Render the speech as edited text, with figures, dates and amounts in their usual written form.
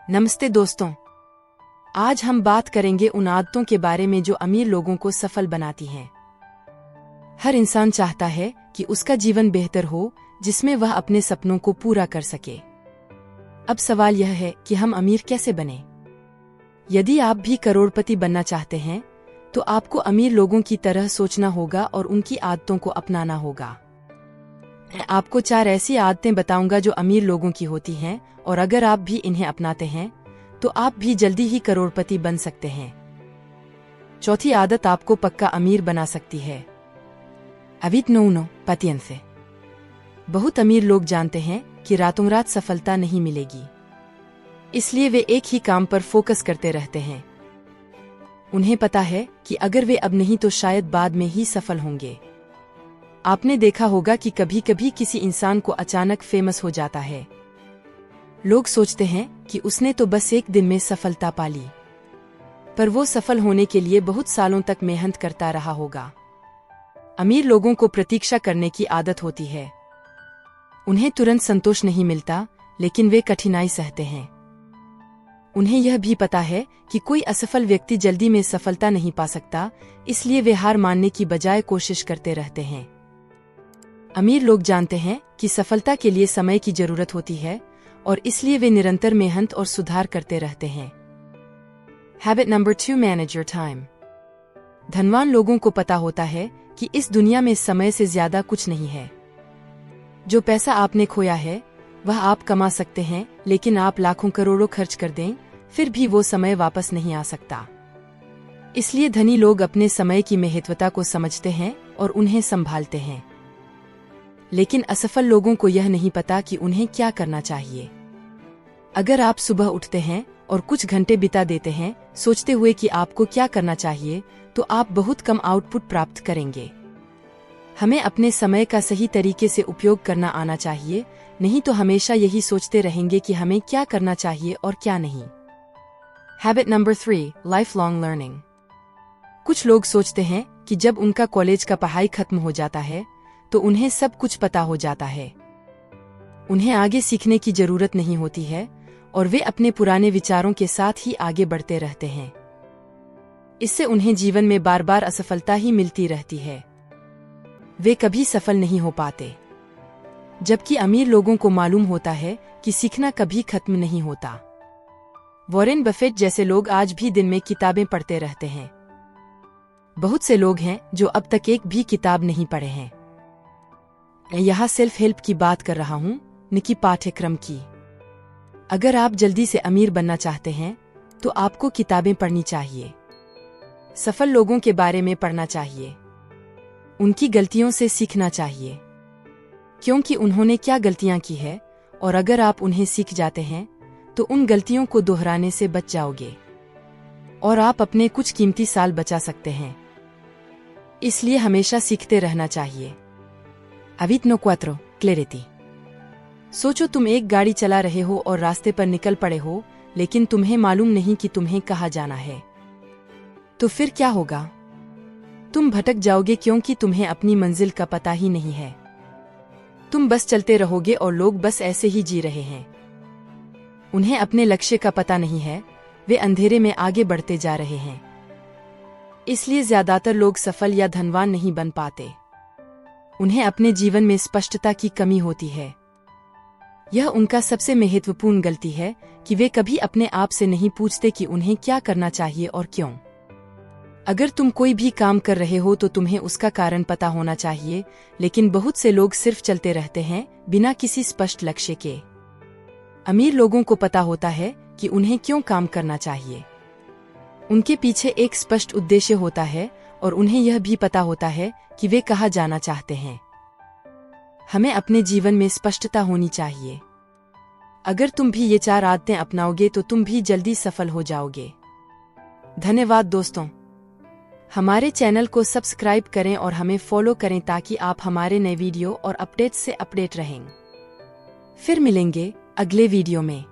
नमस्ते दोस्तों, आज हम बात करेंगे उन आदतों के बारे में जो अमीर लोगों को सफल बनाती हैं। हर इंसान चाहता है कि उसका जीवन बेहतर हो, जिसमें वह अपने सपनों को पूरा कर सके। अब सवाल यह है कि हम अमीर कैसे बने? यदि आप भी करोड़पति बनना चाहते हैं, तो आपको अमीर लोगों की तरह सोचना होगा और उनकी आदतों को अपनाना होगा। मैं आपको 4 ऐसी आदतें बताऊंगा जो अमीर लोगों की होती हैं, और अगर आप भी इन्हें अपनाते हैं तो आप भी जल्दी ही करोड़पति बन सकते हैं। चौथी आदत आपको पक्का अमीर बना सकती है। अवित नौनो पतियन से बहुत अमीर लोग जानते हैं कि रातों रात सफलता नहीं मिलेगी, इसलिए वे एक ही काम पर फोकस करते रहते हैं। उन्हें पता है कि अगर वे अब नहीं तो शायद बाद में ही सफल होंगे। आपने देखा होगा कि कभी कभी किसी इंसान को अचानक फेमस हो जाता है। लोग सोचते हैं कि उसने तो बस एक दिन में सफलता पा ली, पर वो सफल होने के लिए बहुत सालों तक मेहनत करता रहा होगा। अमीर लोगों को प्रतीक्षा करने की आदत होती है। उन्हें तुरंत संतोष नहीं मिलता, लेकिन वे कठिनाई सहते हैं। उन्हें यह भी पता है कि कोई असफल व्यक्ति जल्दी में सफलता नहीं पा सकता, इसलिए वे हार मानने की बजाय कोशिश करते रहते हैं। अमीर लोग जानते हैं कि सफलता के लिए समय की जरूरत होती है, और इसलिए वे निरंतर मेहनत और सुधार करते रहते हैं। Habit number 2, manage your time. धनवान लोगों को पता होता है कि इस दुनिया में समय से ज्यादा कुछ नहीं है। जो पैसा आपने खोया है वह आप कमा सकते हैं, लेकिन आप लाखों करोड़ों खर्च कर दें, फिर भी वो समय वापस नहीं आ सकता। इसलिए धनी लोग अपने समय की महत्वता को समझते हैं और उन्हें संभालते हैं। लेकिन असफल लोगों को यह नहीं पता कि उन्हें क्या करना चाहिए। अगर आप सुबह उठते हैं और कुछ घंटे बिता देते हैं सोचते हुए कि आपको क्या करना चाहिए, तो आप बहुत कम आउटपुट प्राप्त करेंगे। हमें अपने समय का सही तरीके से उपयोग करना आना चाहिए, नहीं तो हमेशा यही सोचते रहेंगे कि हमें क्या करना चाहिए और क्या नहीं। Habit number 3, life long learning. कुछ लोग सोचते हैं कि जब उनका कॉलेज का पढ़ाई खत्म हो जाता है तो उन्हें सब कुछ पता हो जाता है। उन्हें आगे सीखने की जरूरत नहीं होती है और वे अपने पुराने विचारों के साथ ही आगे बढ़ते रहते हैं। इससे उन्हें जीवन में बार बार असफलता ही मिलती रहती है। वे कभी सफल नहीं हो पाते। जबकि अमीर लोगों को मालूम होता है कि सीखना कभी खत्म नहीं होता। वॉरेन बफेट जैसे लोग आज भी दिन में किताबें पढ़ते रहते हैं। बहुत से लोग हैं जो अब तक एक भी किताब नहीं पढ़े हैं। मैं यहाँ सेल्फ हेल्प की बात कर रहा हूँ, न कि पाठ्यक्रम की। अगर आप जल्दी से अमीर बनना चाहते हैं तो आपको किताबें पढ़नी चाहिए। सफल लोगों के बारे में पढ़ना चाहिए। उनकी गलतियों से सीखना चाहिए, क्योंकि उन्होंने क्या गलतियां की है, और अगर आप उन्हें सीख जाते हैं तो उन गलतियों को दोहराने से बच जाओगे और आप अपने कुछ कीमती साल बचा सकते हैं। इसलिए हमेशा सीखते रहना चाहिए। अवित नो क्वात्रो क्लेरिटी। सोचो तुम एक गाड़ी चला रहे हो और रास्ते पर निकल पड़े हो, लेकिन तुम्हें मालूम नहीं कि तुम्हें कहाँ जाना है। तो फिर क्या होगा? तुम भटक जाओगे, क्योंकि तुम्हें अपनी मंजिल का पता ही नहीं है। तुम बस चलते रहोगे और लोग बस ऐसे ही जी रहे हैं। उन्हें अपने लक्ष्य का पता नहीं है, वे अंधेरे में आगे बढ़ते जा रहे हैं। इसलिए ज्यादातर लोग सफल या धनवान नहीं बन पाते। उन्हें अपने जीवन में स्पष्टता की कमी होती है। यह उनका सबसे महत्वपूर्ण गलती है कि वे कभी अपने आप से नहीं पूछते कि उन्हें क्या करना चाहिए और क्यों। अगर तुम कोई भी काम कर रहे हो तो तुम्हें उसका कारण पता होना चाहिए, लेकिन बहुत से लोग सिर्फ चलते रहते हैं बिना किसी स्पष्ट लक्ष्य के। अमीर लोगों को पता होता है कि उन्हें क्यों काम करना चाहिए। उनके पीछे एक स्पष्ट उद्देश्य होता है और उन्हें यह भी पता होता है कि वे कहाँ जाना चाहते हैं। हमें अपने जीवन में स्पष्टता होनी चाहिए। अगर तुम भी ये 4 आदतें अपनाओगे तो तुम भी जल्दी सफल हो जाओगे। धन्यवाद दोस्तों। हमारे चैनल को सब्सक्राइब करें और हमें फॉलो करें ताकि आप हमारे नए वीडियो और अपडेट्स से अपडेट रहें। फिर मिलेंगे अगले वीडियो में।